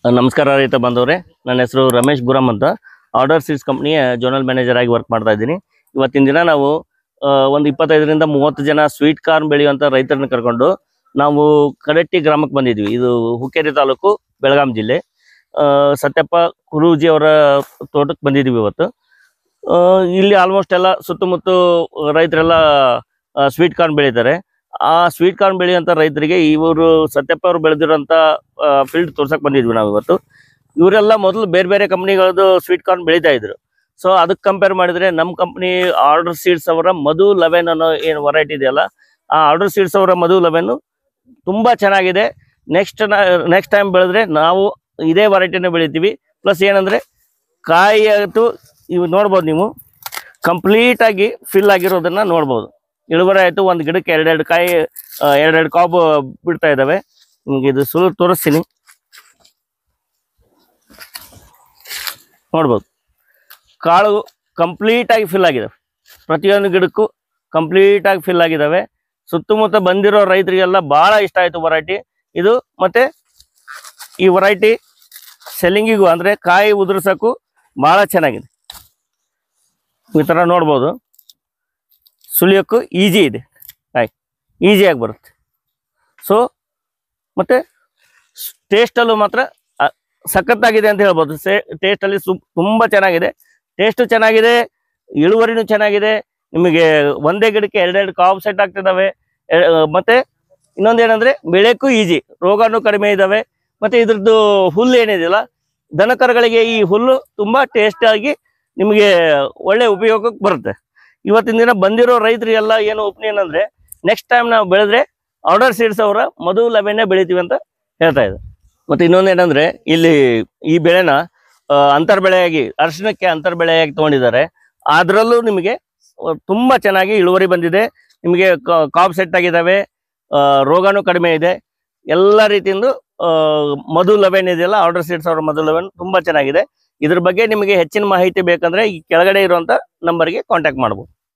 ನಮಸ್ಕಾರ ರೈತ ಬಂದವರೇ, ನನ್ನ ಹೆಸರು ರಮೇಶ್ ಗುರಮ್ ಅಂತ. ಆರ್ಡರ್ ಸೀಡ್ಸ್ ಕಂಪ್ನಿಯ ಜೋನಲ್ ಮ್ಯಾನೇಜರ್ ಆಗಿ ವರ್ಕ್ ಮಾಡ್ತಾ ಇದ್ದೀನಿ. ಇವತ್ತಿನ ದಿನ ನಾವು ಒಂದು 25ರಿಂದ 30 ಜನ ಸ್ವೀಟ್ ಕಾರ್ನ್ ಬೆಳೆಯುವಂಥ ರೈತರನ್ನ ಕರ್ಕೊಂಡು ನಾವು ಕಡಟ್ಟಿ ಗ್ರಾಮಕ್ಕೆ ಬಂದಿದ್ವಿ. ಇದು ಹುಕ್ಕೇರಿ ತಾಲೂಕು, ಬೆಳಗಾಂ ಜಿಲ್ಲೆ. ಸತ್ಯಪ್ಪ ಕುರೂಜಿ ಅವರ ತೋಟಕ್ಕೆ ಬಂದಿದ್ವಿ ಇವತ್ತು. ಇಲ್ಲಿ ಆಲ್ಮೋಸ್ಟ್ ಎಲ್ಲ ಸುತ್ತಮುತ್ತ ರೈತರೆಲ್ಲ ಸ್ವೀಟ್ ಕಾರ್ನ್ ಬೆಳೀತಾರೆ. ಆ ಸ್ವೀಟ್ ಕಾರ್ನ್ ಬೆಳೆಯುವಂಥ ರೈತರಿಗೆ ಇವರು ಸತ್ಯಪ್ಪ ಅವರು ಬೆಳೆದಿರೋಂಥ ಫೀಲ್ಡ್ ತೋರ್ಸಕ್ಕೆ ಬಂದಿದ್ವಿ ನಾವು ಇವತ್ತು. ಇವರೆಲ್ಲ ಮೊದಲು ಬೇರೆ ಬೇರೆ ಕಂಪ್ನಿಗಳದ್ದು ಸ್ವೀಟ್ ಕಾರ್ನ್ ಬೆಳೀತಾ ಇದ್ರು. ಸೊ ಅದಕ್ಕೆ ಕಂಪೇರ್ ಮಾಡಿದರೆ ನಮ್ಮ ಕಂಪ್ನಿ ಆರ್ಡರ್ ಸೀಡ್ಸ್ ಅವರ ಮಧು 11 ಅನ್ನೋ ಏನು ವೆರೈಟಿ ಇದೆಯಲ್ಲ, ಆ ಆರ್ಡರ್ ಸೀಡ್ಸ್ ಅವರ ಮಧು 11 ತುಂಬ ಚೆನ್ನಾಗಿದೆ. ನೆಕ್ಸ್ಟ್ ಟೈಮ್ ಬೆಳೆದ್ರೆ ನಾವು ಇದೇ ವೆರೈಟಿನೇ ಬೆಳಿತೀವಿ. ಪ್ಲಸ್ ಏನಂದರೆ ಕಾಯಿ ಅಂತೂ ಇವು ನೋಡ್ಬೋದು, ನೀವು ಕಂಪ್ಲೀಟಾಗಿ ಫಿಲ್ ಆಗಿರೋದನ್ನು ನೋಡ್ಬೋದು. ಇಳುವರಿ ಆಯಿತು, ಒಂದು ಗಿಡಕ್ಕೆ ಎರಡೆರಡು ಕಾಯಿ, ಎರಡೆರಡು ಕಾಬು ಬಿಡ್ತಾ ಇದ್ದಾವೆ. ನಿಮಗೆ ಇದು ಸುಲು ತೋರಿಸ್ತೀನಿ, ನೋಡ್ಬೋದು. ಕಾಳು ಕಂಪ್ಲೀಟಾಗಿ ಫಿಲ್ ಆಗಿದ್ದಾವೆ, ಪ್ರತಿಯೊಂದು ಗಿಡಕ್ಕೂ ಕಂಪ್ಲೀಟಾಗಿ ಫಿಲ್ ಆಗಿದ್ದಾವೆ. ಸುತ್ತಮುತ್ತ ಬಂದಿರೋ ರೈತರಿಗೆಲ್ಲ ಭಾಳ ಇಷ್ಟ ಆಯಿತು ವೆರೈಟಿ ಇದು. ಮತ್ತು ಈ ವೆರೈಟಿ ಸೆಲ್ಲಿಂಗಿಗೂ ಅಂದರೆ ಕಾಯಿ ಉದುರ್ಸೋಕ್ಕೂ ಭಾಳ ಚೆನ್ನಾಗಿದೆ. ಈ ಥರ ನೋಡ್ಬೋದು, ಸುಲಿಯೋಕ್ಕೂ ಈಜಿ ಇದೆ, ಈಸಿಯಾಗಿ ಬರುತ್ತೆ. ಸೊ ಮತ್ತು ಟೇಸ್ಟಲ್ಲೂ ಮಾತ್ರ ಸಖತ್ತಾಗಿದೆ ಅಂತ ಹೇಳ್ಬೋದು. ಟೇಸ್ಟಲ್ಲಿ ತುಂಬ ಚೆನ್ನಾಗಿದೆ, ಟೇಸ್ಟು ಚೆನ್ನಾಗಿದೆ, ಇಳುವರಿನೂ ಚೆನ್ನಾಗಿದೆ. ನಿಮಗೆ ಒಂದೇ ಗಿಡಕ್ಕೆ ಎರಡೆರಡು ಕಾವು ಸೆಟ್ ಆಗ್ತಿದ್ದಾವೆ. ಮತ್ತು ಇನ್ನೊಂದೇನೆಂದರೆ ಬೆಳೆಯೋಕ್ಕೂ ಈಜಿ, ರೋಗನೂ ಕಡಿಮೆ ಇದ್ದಾವೆ. ಮತ್ತು ಇದ್ರದ್ದು ಹುಲ್ಲು ಏನಿದೆಯಲ್ಲ, ದನಕರುಗಳಿಗೆ ಈ ಹುಲ್ಲು ತುಂಬ ಟೇಸ್ಟಾಗಿ ನಿಮಗೆ ಒಳ್ಳೆ ಉಪಯೋಗಕ್ಕೆ ಬರುತ್ತೆ. ಇವತ್ತಿನ ದಿನ ಬಂದಿರೋ ರೈತರಿಗೆಲ್ಲ ಏನು ಒಪಿನಿಯನ್ ಅಂದರೆ, ನೆಕ್ಸ್ಟ್ ಟೈಮ್ ನಾವು ಬೆಳೆದ್ರೆ ಆರ್ಡರ್ ಸೀಡ್ಸ್ ಅವರ ಮಧು 11 ಬೆಳಿತೀವಿ ಅಂತ ಹೇಳ್ತಾ ಇದೆ. ಮತ್ತು ಇನ್ನೊಂದೇನೆಂದರೆ, ಇಲ್ಲಿ ಈ ಬೆಳೆನ ಅಂತರ್ಬೆಳೆಯಾಗಿ, ಅರಿಶಿಣಕ್ಕೆ ಅಂತರ್ಬೆಳೆಯಾಗಿ ತೊಗೊಂಡಿದ್ದಾರೆ. ಅದರಲ್ಲೂ ನಿಮಗೆ ತುಂಬ ಚೆನ್ನಾಗಿ ಇಳುವರಿ ಬಂದಿದೆ. ನಿಮಗೆ ಕಾಬ್ ಸೆಟ್ ಆಗಿದ್ದಾವೆ, ರೋಗನೂ ಕಡಿಮೆ ಇದೆ. ಎಲ್ಲ ರೀತಿಯಿಂದ ಮಧು 11 ಇದೆಯಲ್ಲ, ಆರ್ಡರ್ ಸೀಡ್ಸ್ ಅವರ ಮಧು 11 ತುಂಬ ಚೆನ್ನಾಗಿದೆ. ಇದ್ರ ಬಗ್ಗೆ ನಿಮಗೆ ಹೆಚ್ಚಿನ ಮಾಹಿತಿ ಬೇಕಂದರೆ ಈ ಕೆಳಗಡೆ ಇರುವಂಥ ನಂಬರ್ಗೆ ಕಾಂಟ್ಯಾಕ್ಟ್ ಮಾಡ್ಬೋದು.